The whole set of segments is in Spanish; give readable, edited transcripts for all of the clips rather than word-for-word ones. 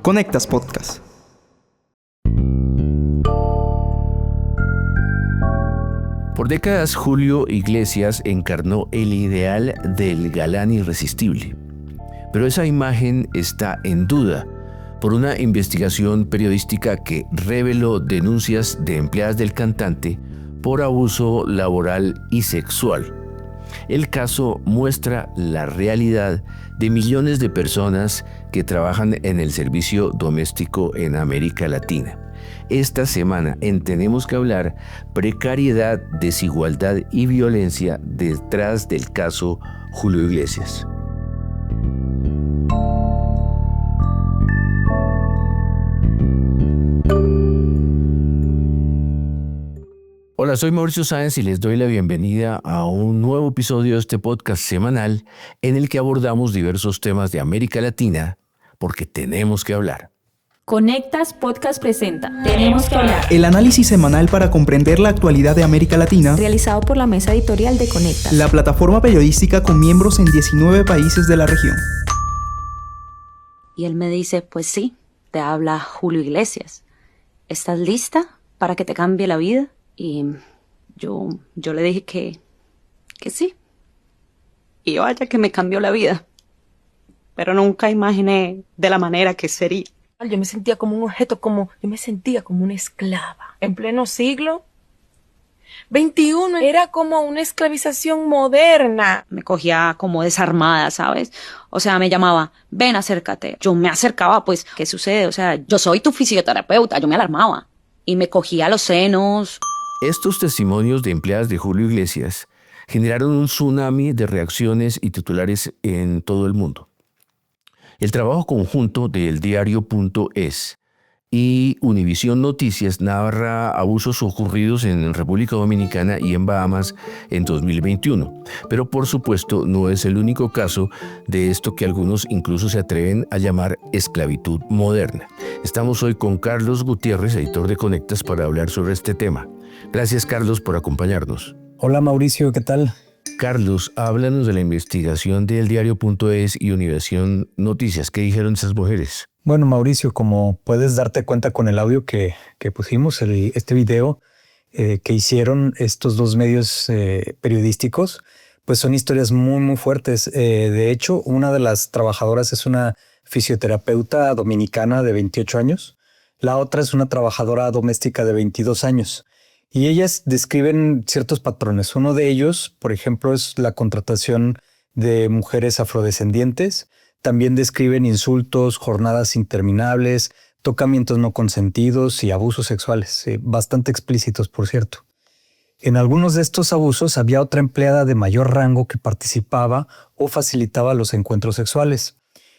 Conectas Podcast. Por décadas, Julio Iglesias encarnó el ideal del galán irresistible. Pero esa imagen está en duda por una investigación periodística que reveló denuncias de empleadas del cantante por abuso laboral y sexual. El caso muestra la realidad de millones de personas que trabajan en el servicio doméstico en América Latina. Esta semana en Tenemos que hablar, precariedad, desigualdad y violencia detrás del caso Julio Iglesias. Hola, soy Mauricio Sáenz y les doy la bienvenida a un nuevo episodio de este podcast semanal en el que abordamos diversos temas de América Latina porque tenemos que hablar. Conectas Podcast presenta Tenemos que hablar. El análisis semanal para comprender la actualidad de América Latina, Realizado por la mesa editorial de Conectas, la plataforma periodística con miembros en 19 países de la región. Y él me dice, pues sí, te habla Julio Iglesias. ¿Estás lista para que te cambie la vida? Y yo le dije que sí. Y vaya que me cambió la vida. Pero nunca imaginé de la manera que sería. Yo me sentía como un objeto, yo me sentía como una esclava. En pleno siglo XXI era como una esclavización moderna. Me cogía como desarmada, ¿sabes? O sea, me llamaba, ven, acércate. Yo me acercaba, pues, ¿qué sucede? O sea, yo soy tu fisioterapeuta, yo me alarmaba. Y me cogía los senos. Estos testimonios de empleadas de Julio Iglesias generaron un tsunami de reacciones y titulares en todo el mundo. El trabajo conjunto de eldiario.es y Univisión Noticias narra abusos ocurridos en República Dominicana y en Bahamas en 2021. Pero por supuesto no es el único caso de esto que algunos incluso se atreven a llamar esclavitud moderna. Estamos hoy con Carlos Gutiérrez, editor de Conectas, para hablar sobre este tema. Gracias, Carlos, por acompañarnos. Hola, Mauricio, ¿qué tal? Carlos, háblanos de la investigación de eldiario.es y Univisión Noticias. ¿Qué dijeron esas mujeres? Bueno, Mauricio, como puedes darte cuenta con el audio que pusimos, este video que hicieron estos dos medios periodísticos, pues son historias muy, muy fuertes. De hecho, una de las trabajadoras es una fisioterapeuta dominicana de 28 años. La otra es una trabajadora doméstica de 22 años. Y ellas describen ciertos patrones. Uno de ellos, por ejemplo, es la contratación de mujeres afrodescendientes. También describen insultos, jornadas interminables, tocamientos no consentidos y abusos sexuales, bastante explícitos, por cierto. En algunos de estos abusos había otra empleada de mayor rango que participaba o facilitaba los encuentros sexuales.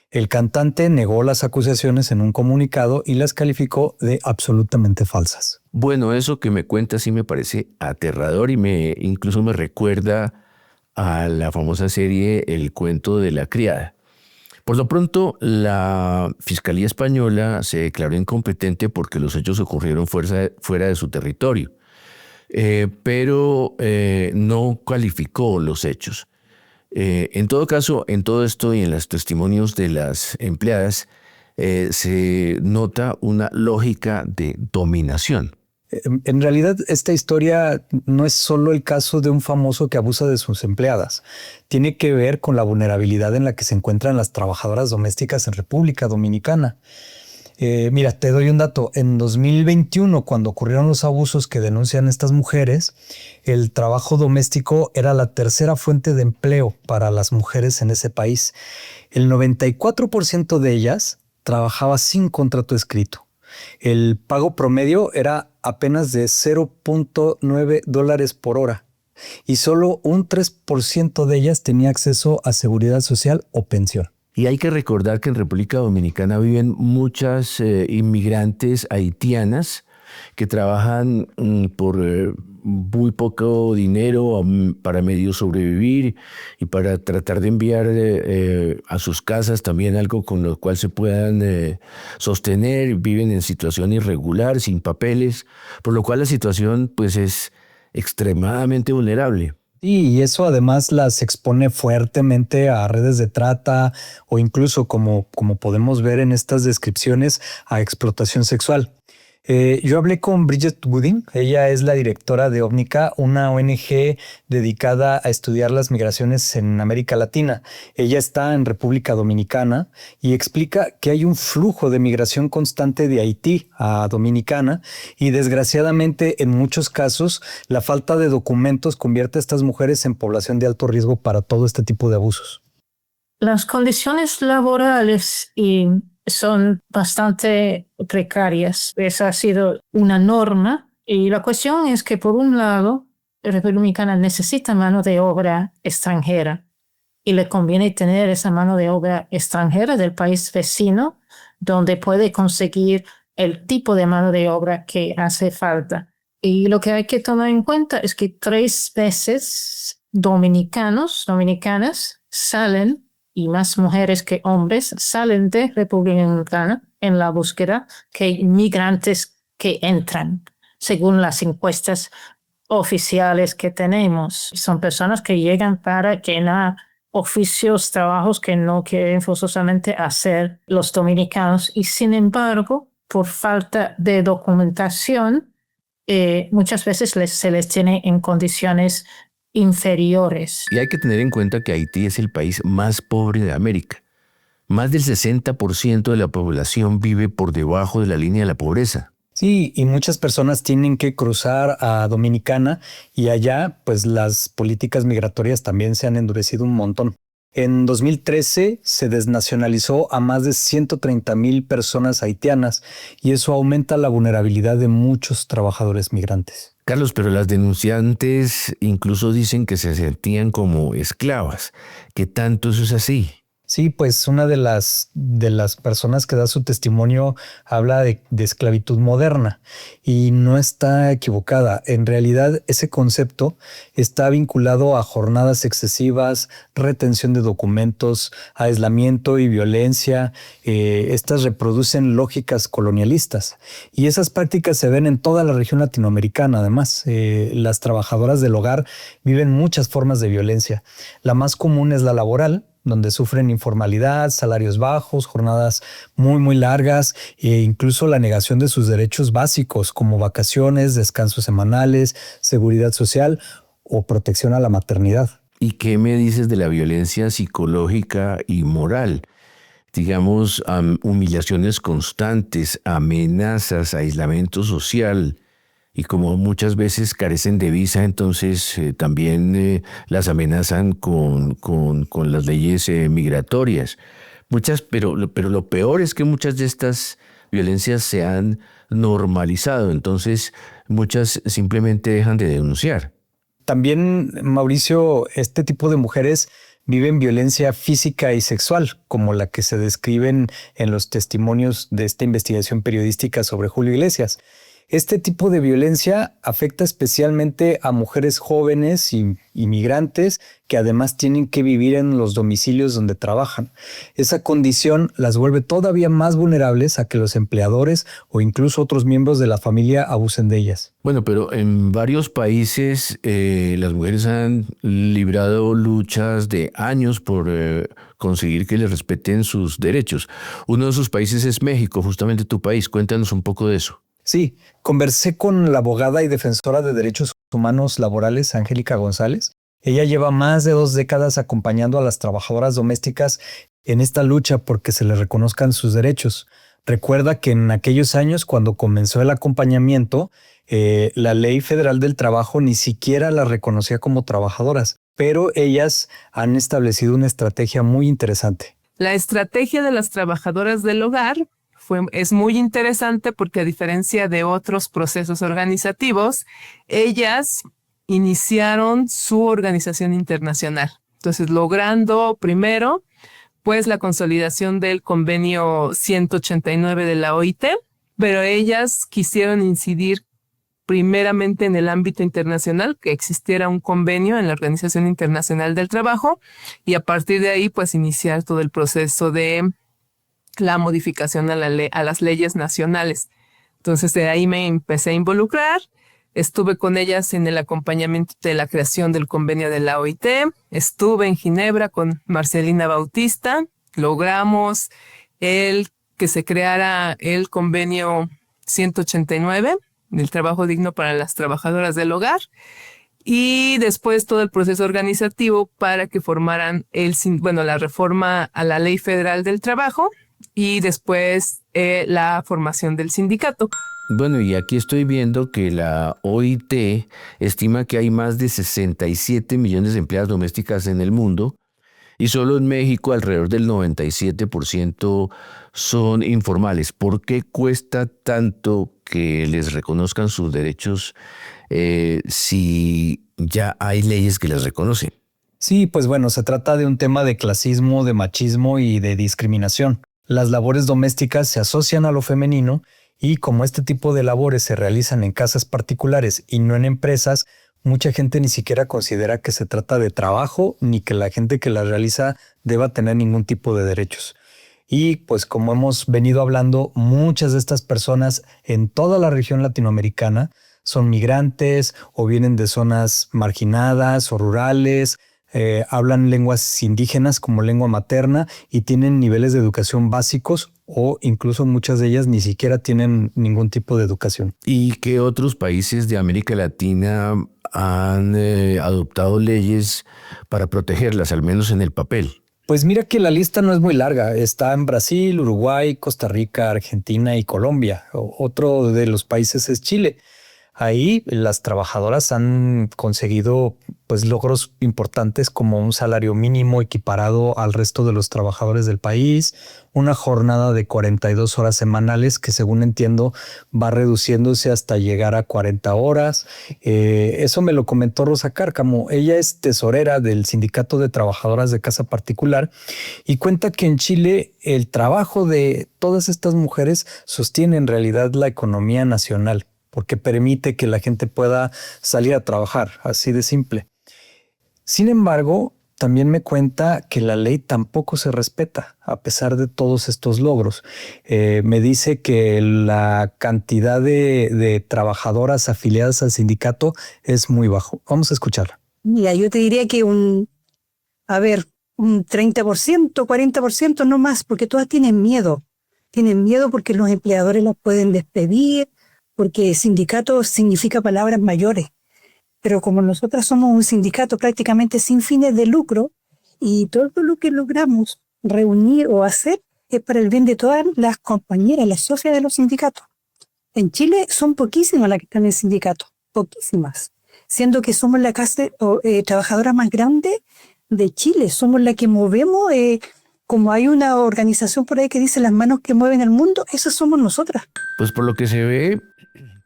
El cantante negó las acusaciones en un comunicado y las calificó de absolutamente falsas. Bueno, eso que me cuentas sí me parece aterrador y incluso me recuerda a la famosa serie El cuento de la criada. Por lo pronto, la Fiscalía Española se declaró incompetente porque los hechos ocurrieron fuera de su territorio, pero no calificó los hechos. En todo caso, en todo esto y en los testimonios de las empleadas, se nota una lógica de dominación. En realidad, esta historia no es solo el caso de un famoso que abusa de sus empleadas. Tiene que ver con la vulnerabilidad en la que se encuentran las trabajadoras domésticas en República Dominicana. Mira, te doy un dato. En 2021, cuando ocurrieron los abusos que denuncian estas mujeres, el trabajo doméstico era la tercera fuente de empleo para las mujeres en ese país. El 94% de ellas trabajaba sin contrato escrito. El pago promedio era apenas de $0.9 por hora y solo un 3% de ellas tenía acceso a seguridad social o pensión. Y hay que recordar que en República Dominicana viven muchas inmigrantes haitianas que trabajan por muy poco dinero para medio sobrevivir y para tratar de enviar a sus casas también algo con lo cual se puedan sostener. Viven en situación irregular, sin papeles, por lo cual la situación pues es extremadamente vulnerable. Sí, y eso además las expone fuertemente a redes de trata o incluso, como podemos ver en estas descripciones, a explotación sexual. Yo hablé con Bridget Wooding, ella es la directora de Omnica, una ONG dedicada a estudiar las migraciones en América Latina. Ella está en República Dominicana y explica que hay un flujo de migración constante de Haití a Dominicana y desgraciadamente en muchos casos la falta de documentos convierte a estas mujeres en población de alto riesgo para todo este tipo de abusos. Las condiciones laborales son bastante precarias. Esa ha sido una norma y la cuestión es que por un lado la República Dominicana necesita mano de obra extranjera y le conviene tener esa mano de obra extranjera del país vecino donde puede conseguir el tipo de mano de obra que hace falta. Y lo que hay que tomar en cuenta es que 3 veces dominicanas salen, y más mujeres que hombres salen de República Dominicana en la búsqueda que inmigrantes que entran, según las encuestas oficiales que tenemos. Son personas que llegan para llenar oficios, trabajos que no quieren forzosamente hacer los dominicanos y sin embargo, por falta de documentación, muchas veces se les tiene en condiciones inferiores. Y hay que tener en cuenta que Haití es el país más pobre de América. Más del 60% de la población vive por debajo de la línea de la pobreza. Sí, y muchas personas tienen que cruzar a Dominicana y allá pues las políticas migratorias también se han endurecido un montón. En 2013 se desnacionalizó a más de 130,000 personas haitianas y eso aumenta la vulnerabilidad de muchos trabajadores migrantes. Carlos, pero las denunciantes incluso dicen que se sentían como esclavas. ¿Qué tanto eso es así? Sí, pues una de las personas que da su testimonio habla de esclavitud moderna y no está equivocada. En realidad ese concepto está vinculado a jornadas excesivas, retención de documentos, aislamiento y violencia. Estas reproducen lógicas colonialistas y esas prácticas se ven en toda la región latinoamericana. Además, las trabajadoras del hogar viven muchas formas de violencia. La más común es la laboral, donde sufren informalidad, salarios bajos, jornadas muy largas e incluso la negación de sus derechos básicos como vacaciones, descansos semanales, seguridad social o protección a la maternidad. ¿Y qué me dices de la violencia psicológica y moral? Digamos, humillaciones constantes, amenazas, aislamiento social. Y como muchas veces carecen de visa, entonces también las amenazan con las leyes migratorias. Pero lo peor es que muchas de estas violencias se han normalizado, entonces muchas simplemente dejan de denunciar. También, Mauricio, este tipo de mujeres viven violencia física y sexual, como la que se describen en los testimonios de esta investigación periodística sobre Julio Iglesias. Este tipo de violencia afecta especialmente a mujeres jóvenes y inmigrantes que además tienen que vivir en los domicilios donde trabajan. Esa condición las vuelve todavía más vulnerables a que los empleadores o incluso otros miembros de la familia abusen de ellas. Bueno, pero en varios países las mujeres han librado luchas de años por conseguir que les respeten sus derechos. Uno de esos países es México, justamente tu país. Cuéntanos un poco de eso. Sí, conversé con la abogada y defensora de derechos humanos laborales, Angélica González. Ella lleva más de 2 décadas acompañando a las trabajadoras domésticas en esta lucha porque se les reconozcan sus derechos. Recuerda que en aquellos años, cuando comenzó el acompañamiento, la Ley Federal del Trabajo ni siquiera las reconocía como trabajadoras, pero ellas han establecido una estrategia muy interesante. La estrategia de las trabajadoras del hogar es muy interesante porque a diferencia de otros procesos organizativos, ellas iniciaron su organización internacional. Entonces, logrando primero, pues la consolidación del convenio 189 de la OIT, pero ellas quisieron incidir primeramente en el ámbito internacional, que existiera un convenio en la Organización Internacional del Trabajo y a partir de ahí, pues iniciar todo el proceso de la modificación a las leyes nacionales. Entonces de ahí me empecé a involucrar. Estuve con ellas en el acompañamiento de la creación del convenio de la OIT. Estuve en Ginebra con Marcelina Bautista. Logramos que se creara el convenio 189 del trabajo digno para las trabajadoras del hogar. Y después todo el proceso organizativo para que formaran la reforma a la Ley Federal del Trabajo y después la formación del sindicato. Bueno, y aquí estoy viendo que la OIT estima que hay más de 67 millones de empleadas domésticas en el mundo y solo en México alrededor del 97% son informales. ¿Por qué cuesta tanto que les reconozcan sus derechos si ya hay leyes que les reconocen? Sí, pues bueno, se trata de un tema de clasismo, de machismo y de discriminación. Las labores domésticas se asocian a lo femenino y como este tipo de labores se realizan en casas particulares y no en empresas, mucha gente ni siquiera considera que se trata de trabajo ni que la gente que las realiza deba tener ningún tipo de derechos. Y pues como hemos venido hablando, muchas de estas personas en toda la región latinoamericana son migrantes o vienen de zonas marginadas o rurales, hablan lenguas indígenas como lengua materna y tienen niveles de educación básicos o incluso muchas de ellas ni siquiera tienen ningún tipo de educación. ¿Y qué otros países de América Latina han adoptado leyes para protegerlas, al menos en el papel? Pues mira que la lista no es muy larga. Está en Brasil, Uruguay, Costa Rica, Argentina y Colombia. Otro de los países es Chile. Ahí las trabajadoras han conseguido pues logros importantes como un salario mínimo equiparado al resto de los trabajadores del país, una jornada de 42 horas semanales que según entiendo va reduciéndose hasta llegar a 40 horas. Eso me lo comentó Rosa Cárcamo. Ella es tesorera del Sindicato de Trabajadoras de Casa Particular y cuenta que en Chile el trabajo de todas estas mujeres sostiene en realidad la economía nacional, porque permite que la gente pueda salir a trabajar, así de simple. Sin embargo, también me cuenta que la ley tampoco se respeta, a pesar de todos estos logros. Me dice que la cantidad de trabajadoras afiliadas al sindicato es muy bajo. Vamos a escucharla. Mira, yo te diría que un 30%, 40%, no más, porque todas tienen miedo. Tienen miedo porque los empleadores las pueden despedir, porque sindicato significa palabras mayores. Pero como nosotras somos un sindicato prácticamente sin fines de lucro, y todo lo que logramos reunir o hacer es para el bien de todas las compañeras, las socias de los sindicatos. En Chile son poquísimas las que están en sindicato, poquísimas. Siendo que somos la clase trabajadora más grande de Chile, somos la que movemos, como hay una organización por ahí que dice las manos que mueven el mundo, esas somos nosotras. Pues por lo que se ve,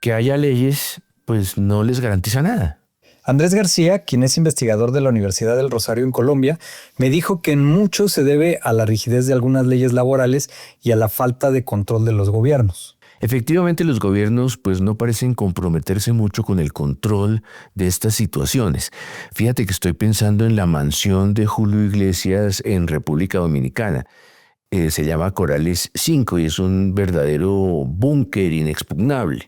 que haya leyes, pues no les garantiza nada. Andrés García, quien es investigador de la Universidad del Rosario en Colombia, me dijo que en mucho se debe a la rigidez de algunas leyes laborales y a la falta de control de los gobiernos. Efectivamente, los gobiernos pues no parecen comprometerse mucho con el control de estas situaciones. Fíjate que estoy pensando en la mansión de Julio Iglesias en República Dominicana. Se llama Corales 5 y es un verdadero búnker inexpugnable.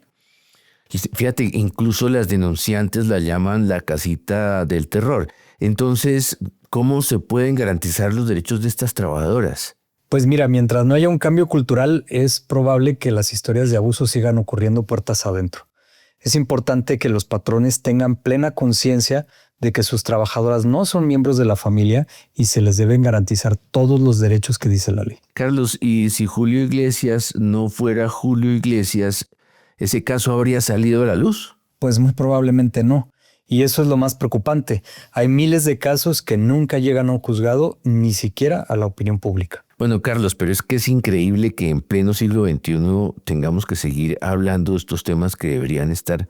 Fíjate, incluso las denunciantes la llaman la casita del terror. Entonces, ¿cómo se pueden garantizar los derechos de estas trabajadoras? Pues mira, mientras no haya un cambio cultural, es probable que las historias de abuso sigan ocurriendo puertas adentro. Es importante que los patrones tengan plena conciencia de que sus trabajadoras no son miembros de la familia y se les deben garantizar todos los derechos que dice la ley. Carlos, ¿y si Julio Iglesias no fuera Julio Iglesias, ese caso habría salido a la luz? Pues muy probablemente no. Y eso es lo más preocupante. Hay miles de casos que nunca llegan a un juzgado, ni siquiera a la opinión pública. Bueno, Carlos, pero es que es increíble que en pleno siglo XXI tengamos que seguir hablando de estos temas que deberían estar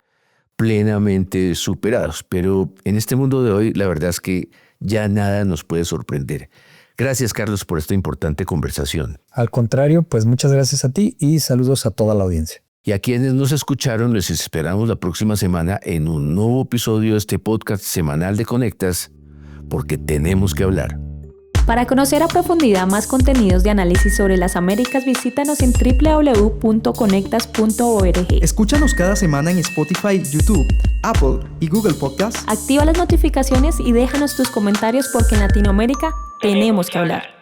plenamente superados. Pero en este mundo de hoy, la verdad es que ya nada nos puede sorprender. Gracias, Carlos, por esta importante conversación. Al contrario, pues muchas gracias a ti y saludos a toda la audiencia. Y a quienes nos escucharon, les esperamos la próxima semana en un nuevo episodio de este podcast semanal de Conectas, porque tenemos que hablar. Para conocer a profundidad más contenidos de análisis sobre las Américas, visítanos en www.conectas.org. Escúchanos cada semana en Spotify, YouTube, Apple y Google Podcasts. Activa las notificaciones y déjanos tus comentarios porque en Latinoamérica tenemos que hablar.